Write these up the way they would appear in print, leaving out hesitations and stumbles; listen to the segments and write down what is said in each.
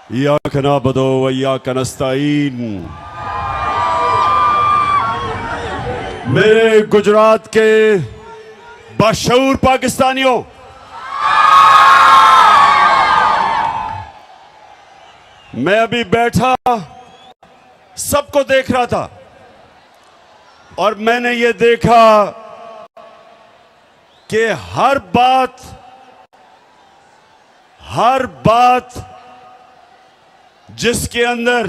इय्याका नअबुदु व इय्याका नस्तईन। मेरे गुजरात के बाशऊर पाकिस्तानियों, मैं अभी बैठा सबको देख रहा था और मैंने ये देखा कि हर बात जिसके अंदर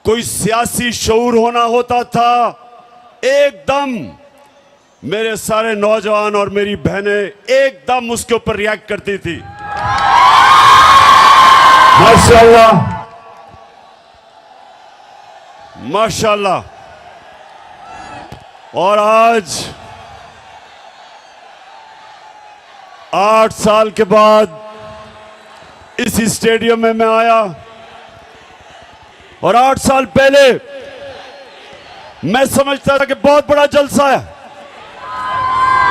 कोई सियासी शऊर होना होता था, एकदम मेरे सारे नौजवान और मेरी बहनें एकदम उसके ऊपर रिएक्ट करती थी। माशाल्लाह माशाल्लाह। और आज 8 साल के बाद इसी स्टेडियम में मैं आया और 8 साल पहले मैं समझता था कि बहुत बड़ा जलसा है,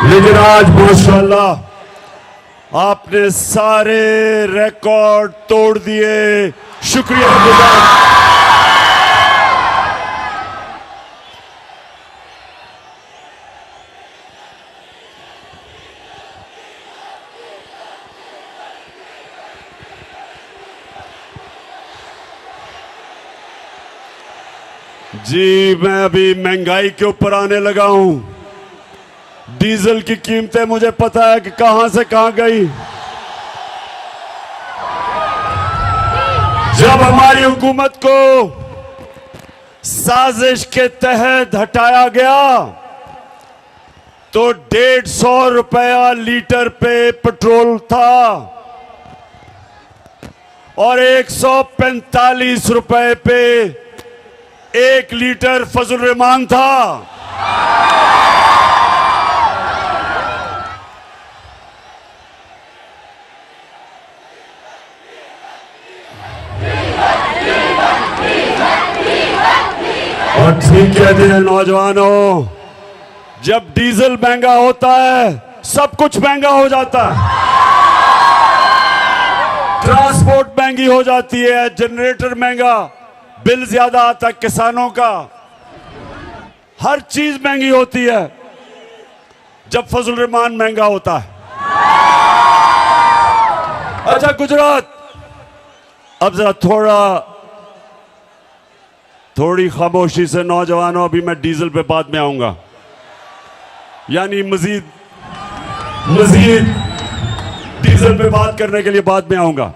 लेकिन आज माशाल्लाह आपने सारे रिकॉर्ड तोड़ दिए। शुक्रिया। जी, मैं अभी महंगाई के ऊपर आने लगा हूं। डीजल की कीमतें मुझे पता है कि कहां से कहां गई। जब हमारी हुकूमत को साजिश के तहत हटाया गया तो 150 रुपया लीटर पे पेट्रोल था और 145 रुपए पे 1 लीटर फजल रहमान था। और ठीक कहते हैं नौजवानों, जब डीजल महंगा होता है सब कुछ महंगा हो जाता है। ट्रांसपोर्ट महंगी हो जाती है, जनरेटर महंगा, बिल ज्यादा आता है किसानों का, हर चीज महंगी होती है जब फजल रहमान महंगा होता है। अच्छा गुजरात, अब जरा थोड़ी खामोशी से नौजवानों, अभी मैं डीजल पे बाद में आऊंगा, यानी मजीद डीजल पे बात करने के लिए बाद में आऊंगा।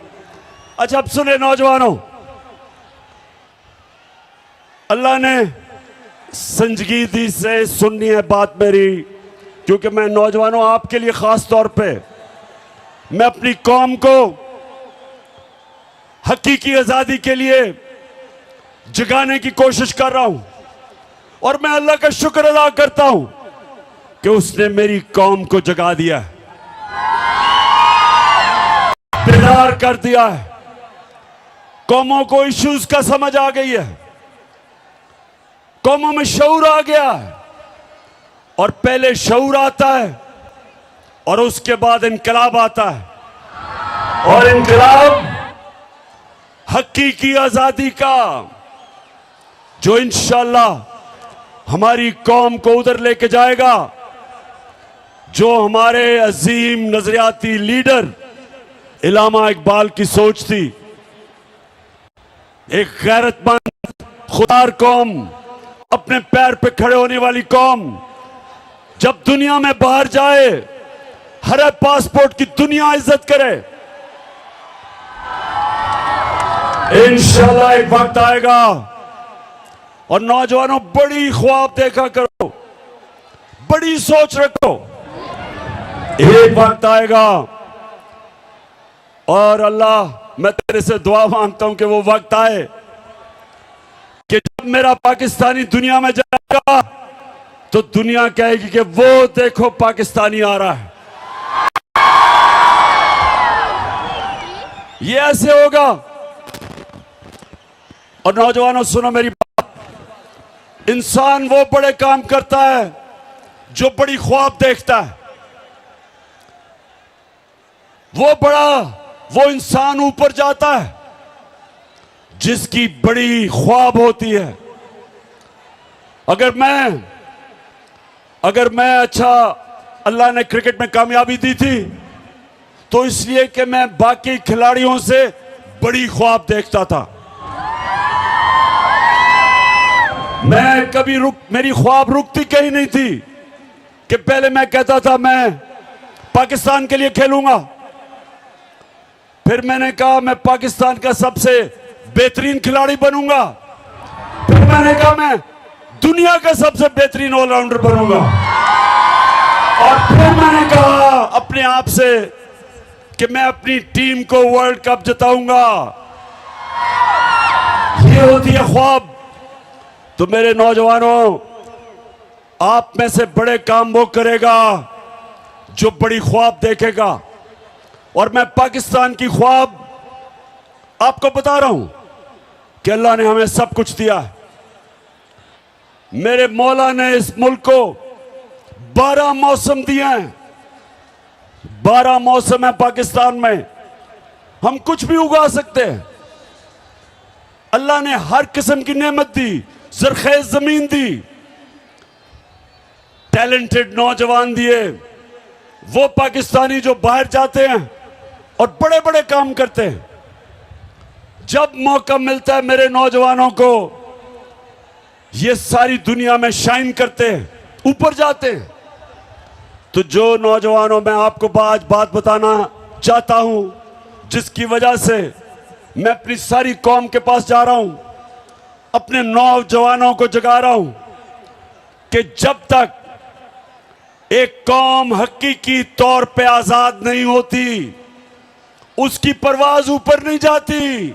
अच्छा अब सुने नौजवानों, अल्लाह ने संजीदगी से सुननी है बात मेरी, क्योंकि मैं नौजवानों आपके लिए खास तौर पे मैं अपनी कौम को हकीकी आजादी के लिए जगाने की कोशिश कर रहा हूं और मैं अल्लाह का शुक्र अदा करता हूं कि उसने मेरी कौम को जगा दिया है, बेदार कर दिया है। कौमों को इश्यूज का समझ आ गई है, कौमों में शऊर आ गया है और पहले शऊर आता है और उसके बाद इनकलाब आता है और इनकलाब हकीकी आजादी का, जो इंशाअल्लाह हमारी कौम को उधर लेके जाएगा जो हमारे अजीम नजरियाती लीडर इल्लामा इकबाल की सोच थी। एक गैरतमंद खुदार कौम, अपने पैर पे खड़े होने वाली कौम, जब दुनिया में बाहर जाए हर पासपोर्ट की दुनिया इज्जत करे। इंशाल्लाह एक वक्त आएगा, और नौजवानों बड़ी ख्वाब देखा करो, बड़ी सोच रखो, एक वक्त आएगा और अल्लाह मैं तेरे से दुआ मांगता हूं कि वो वक्त आए कि जब मेरा पाकिस्तानी दुनिया में जाएगा तो दुनिया कहेगी कि वो देखो पाकिस्तानी आ रहा है। ये ऐसे होगा। और नौजवानों सुनो मेरी बात, इंसान वो बड़े काम करता है जो बड़ी ख्वाब देखता है, वो बड़ा वो इंसान ऊपर जाता है जिसकी बड़ी ख्वाब होती है। अगर मैं अच्छा, अल्लाह ने क्रिकेट में कामयाबी दी थी तो इसलिए कि मैं बाकी खिलाड़ियों से बड़ी ख्वाब देखता था। मैं कभी मेरी ख्वाब रुकती कहीं नहीं थी कि पहले मैं कहता था मैं पाकिस्तान के लिए खेलूंगा, फिर मैंने कहा मैं पाकिस्तान का सबसे बेहतरीन खिलाड़ी बनूंगा, फिर मैंने कहा मैं दुनिया का सबसे बेहतरीन ऑलराउंडर बनूंगा, और फिर मैंने कहा अपने आप से कि मैं अपनी टीम को वर्ल्ड कप जिताऊंगा। ये होती है ख्वाब। तो मेरे नौजवानों, आप में से बड़े काम वो करेगा जो बड़ी ख्वाब देखेगा, और मैं पाकिस्तान की ख्वाब आपको बता रहा हूं कि अल्लाह ने हमें सब कुछ दिया है। मेरे मौला ने इस मुल्क को 12 मौसम दिए हैं। 12 मौसम है पाकिस्तान में, हम कुछ भी उगा सकते हैं। अल्लाह ने हर किस्म की नेमत दी, ज़रख़ेज़ जमीन दी, टैलेंटेड नौजवान दिए। वो पाकिस्तानी जो बाहर जाते हैं और बड़े बड़े काम करते हैं, जब मौका मिलता है मेरे नौजवानों को, ये सारी दुनिया में शाइन करते हैं, ऊपर जाते हैं। तो जो नौजवानों, मैं आपको आज बात बताना चाहता हूं जिसकी वजह से मैं अपनी सारी कौम के पास जा रहा हूं, अपने नौजवानों को जगा रहा हूं कि जब तक एक कौम हकीकी तौर पे आजाद नहीं होती, उसकी परवाज ऊपर नहीं जाती।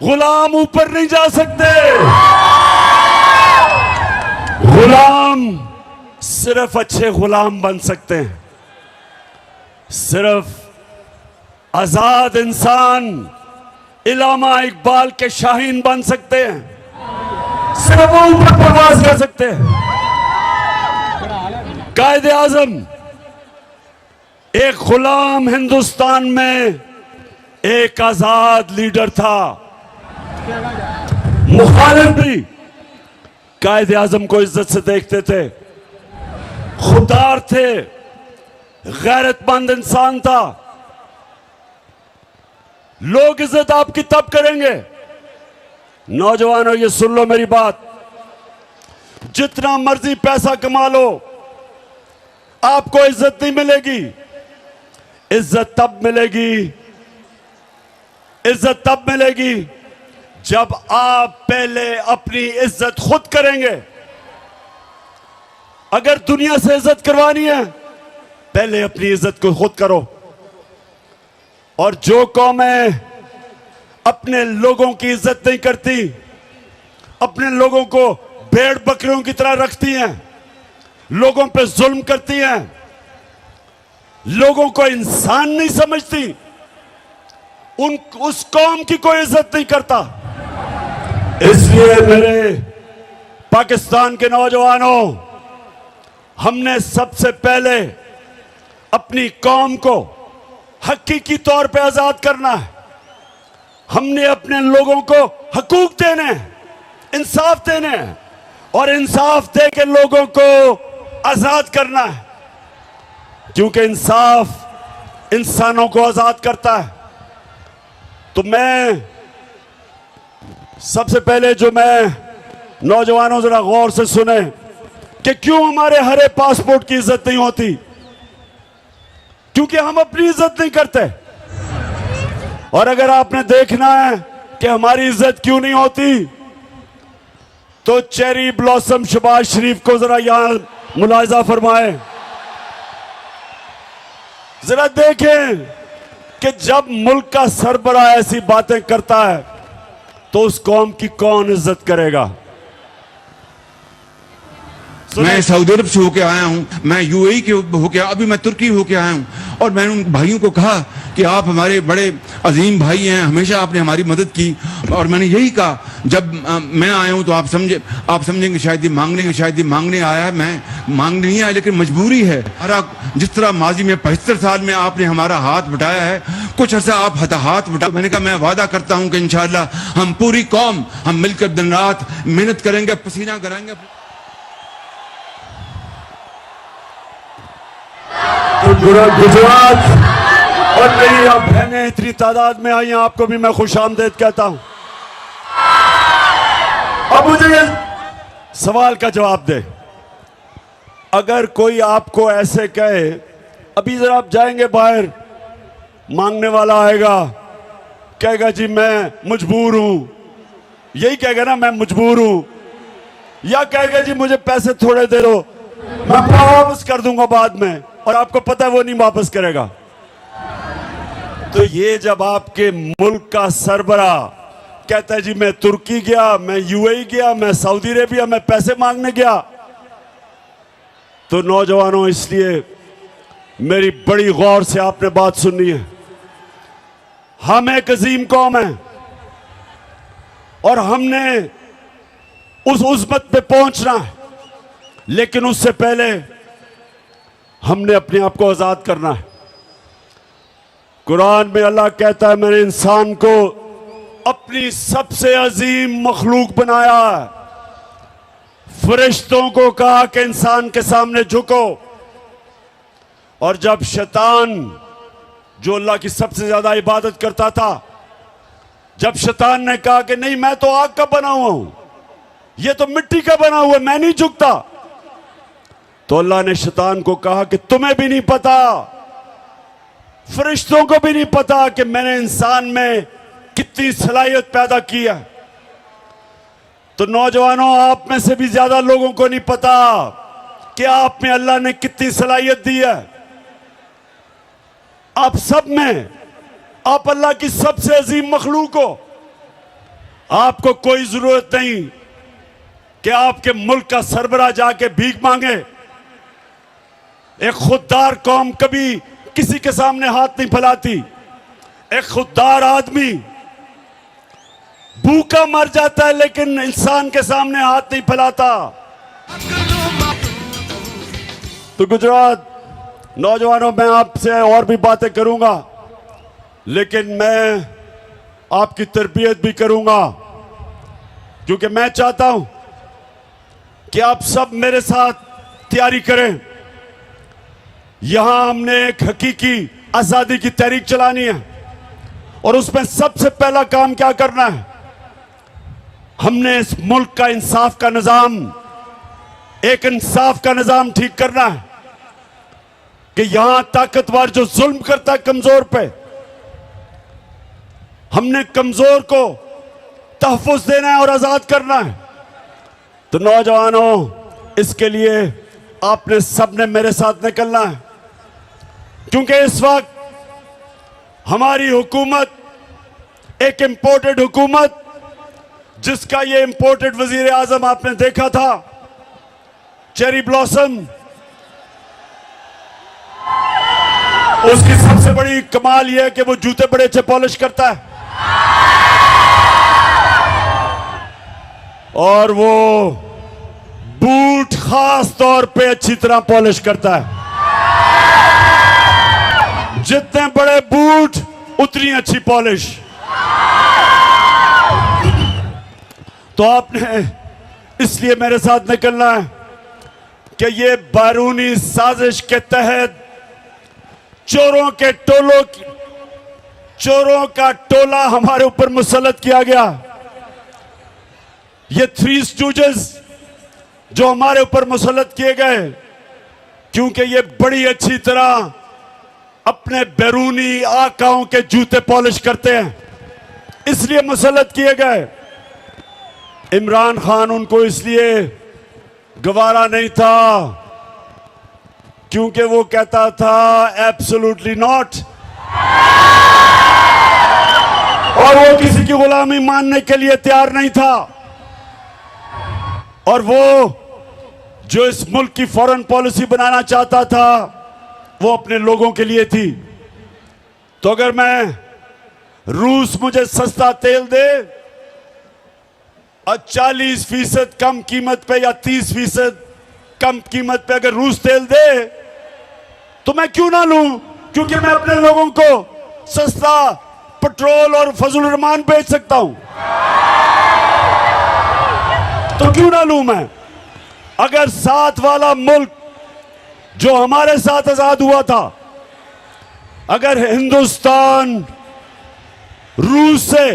गुलाम ऊपर नहीं जा सकते। गुलाम सिर्फ अच्छे गुलाम बन सकते हैं, सिर्फ आजाद इंसान इलामा इकबाल के शाहीन बन सकते हैं, सिर्फ वो ऊपर परवाज कर सकते हैं। कायदे आजम एक गुलाम हिंदुस्तान में एक आजाद लीडर था। मुखालिफ भी कायदे आजम को इज्जत से देखते थे, खुददार थे, गैरतमंद इंसान था। लोग इज्जत आपकी तब करेंगे, नौजवानों ये सुन लो मेरी बात, जितना मर्जी पैसा कमा लो आपको इज्जत नहीं मिलेगी। इज्जत तब मिलेगी जब आप पहले अपनी इज्जत खुद करेंगे। अगर दुनिया से इज्जत करवानी है, पहले अपनी इज्जत को खुद करो। और जो कौमें अपने लोगों की इज्जत नहीं करती, अपने लोगों को भेड़ बकरियों की तरह रखती हैं, लोगों पे जुल्म करती हैं, लोगों को इंसान नहीं समझती, उस कौम की कोई इज्जत नहीं करता। इसलिए मेरे पाकिस्तान के नौजवानों, हमने सबसे पहले अपनी कौम को हकीकी तौर पे आजाद करना है। हमने अपने लोगों को हकूक देने हैं, इंसाफ देने हैं, और इंसाफ दे के लोगों को आजाद करना है, क्योंकि इंसाफ इंसानों को आजाद करता है। तो मैं सबसे पहले जो मैं नौजवानों जरा गौर से सुने कि क्यों हमारे हरे पासपोर्ट की इज्जत नहीं होती, क्योंकि हम अपनी इज्जत नहीं करते। और अगर आपने देखना है कि हमारी इज्जत क्यों नहीं होती, तो चेरी ब्लॉसम शहबाज शरीफ को जरा यहां मुलाहिजा फरमाए। जरा देखें कि जब मुल्क का सरबराह ऐसी बातें करता है तो उस कौम की कौन इज्जत करेगा। मैं सऊदी अरब से होके आया हूं, मैं यूएई के होके, अभी मैं तुर्की होके आया हूं, और मैंने उन भाइयों को कहा कि आप हमारे बड़े अजीम भाई हैं, हमेशा आपने हमारी मदद की। और मैंने यही कहा, जब मैं आया हूं तो आप समझेंगे शायद ये मांगने आया है। मैं मांगने नहीं आया, लेकिन मजबूरी है। जिस तरह माजी में 75 साल में आपने हमारा हाथ बटाया है, कुछ अर्सा आप हाथ बटा। मैंने कहा मैं वादा करता हूं कि इंशाअल्लाह हम पूरी कौम हम मिलकर दिन रात मेहनत करेंगे, पसीना कराएंगे। तो गुजरात और मेरी अब बहनें इतनी तादाद में आई हैं, आपको भी मैं खुश आमदेद कहता हूं। अब मुझे सवाल का जवाब दे। अगर कोई आपको ऐसे कहे, अभी जरा आप जाएंगे बाहर, मांगने वाला आएगा, कहेगा जी मैं मजबूर हूं, यही कहेगा ना, मैं मजबूर हूं, या कहेगा जी मुझे पैसे थोड़े दे दो, मैं वापस कर दूंगा बाद में, और आपको पता है वो नहीं वापस करेगा। तो ये जब आपके मुल्क का सरबरा कहता है जी मैं तुर्की गया, मैं यूएई गया, मैं सऊदी अरेबिया, मैं पैसे मांगने गया, तो नौजवानों इसलिए मेरी बड़ी गौर से आपने बात सुननी है। हम एक अजीम कौम है और हमने उस उज़्मत पे पहुंचना है, लेकिन उससे पहले हमने अपने आप को आजाद करना है। कुरान में अल्लाह कहता है मैंने इंसान को अपनी सबसे अजीम मखलूक बनाया है। फरिश्तों को कहा कि इंसान के सामने झुको, और जब शैतान जो अल्लाह की सबसे ज्यादा इबादत करता था, जब शैतान ने कहा कि नहीं मैं तो आग का बना हुआ हूं, ये तो मिट्टी का बना हुआ है, मैं नहीं झुकता, तो अल्लाह ने शैतान को कहा कि तुम्हें भी नहीं पता, फरिश्तों को भी नहीं पता कि मैंने इंसान में कितनी सलाहियत पैदा की है। तो नौजवानों, आप में से भी ज्यादा लोगों को नहीं पता कि आप में अल्लाह ने कितनी सलाहियत दी है। आप सब में, आप अल्लाह की सबसे अजीम मखलूक हो। आपको कोई जरूरत नहीं कि आपके मुल्क का सरबराह जाके भीख मांगे। एक खुददार कौम कभी किसी के सामने हाथ नहीं फैलाती। एक खुददार आदमी भूखा मर जाता है, लेकिन इंसान के सामने हाथ नहीं फैलाता। तो गुजरात नौजवानों, मैं आपसे और भी बातें करूंगा, लेकिन मैं आपकी तरबियत भी करूंगा, क्योंकि मैं चाहता हूं कि आप सब मेरे साथ तैयारी करें। यहां हमने एक हकीकी आजादी की तहरीक चलानी है, और उसमें सबसे पहला काम क्या करना है, हमने इस मुल्क का इंसाफ का निजाम, एक इंसाफ का निजाम ठीक करना है कि यहां ताकतवर जो जुल्म करता है कमजोर पे, हमने कमजोर को तहफ़्फ़ुज़ देना है और आजाद करना है। तो नौजवानों, इसके लिए आपने सबने मेरे साथ निकलना है, क्योंकि इस वक्त हमारी हुकूमत एक इंपोर्टेड हुकूमत, जिसका ये इंपोर्टेड वजीर आजम आपने देखा था, चेरी ब्लॉसम, उसकी सबसे बड़ी कमाल यह है कि वो जूते बड़े अच्छे पॉलिश करता है, और वो बूट खास तौर पे अच्छी तरह पॉलिश करता है। जितने बड़े बूट उतनी अच्छी पॉलिश। तो आपने इसलिए मेरे साथ निकलना है कि ये बैरूनी साजिश के तहत चोरों का टोला हमारे ऊपर मुसल्लत किया गया। ये थ्री स्टूजेस जो हमारे ऊपर मुसल्लत किए गए, क्योंकि ये बड़ी अच्छी तरह अपने बैरूनी आकाओं के जूते पॉलिश करते हैं, इसलिए मुसल्लत किए गए। इमरान खान उनको इसलिए गवारा नहीं था क्योंकि वो कहता था एब्सोल्युटली नॉट, और वो किसी की गुलामी मानने के लिए तैयार नहीं था। और वो जो इस मुल्क की फॉरेन पॉलिसी बनाना चाहता था, वो अपने लोगों के लिए थी। तो अगर मैं रूस मुझे सस्ता तेल दे और 40% कम कीमत पे या 30% कम कीमत पे अगर रूस तेल दे तो मैं क्यों ना लूं, क्योंकि मैं अपने लोगों को सस्ता पेट्रोल और फजल रहमान बेच सकता हूं। तो क्यों ना लूं मैं। अगर साथ वाला मुल्क जो हमारे साथ आजाद हुआ था, अगर हिंदुस्तान रूस से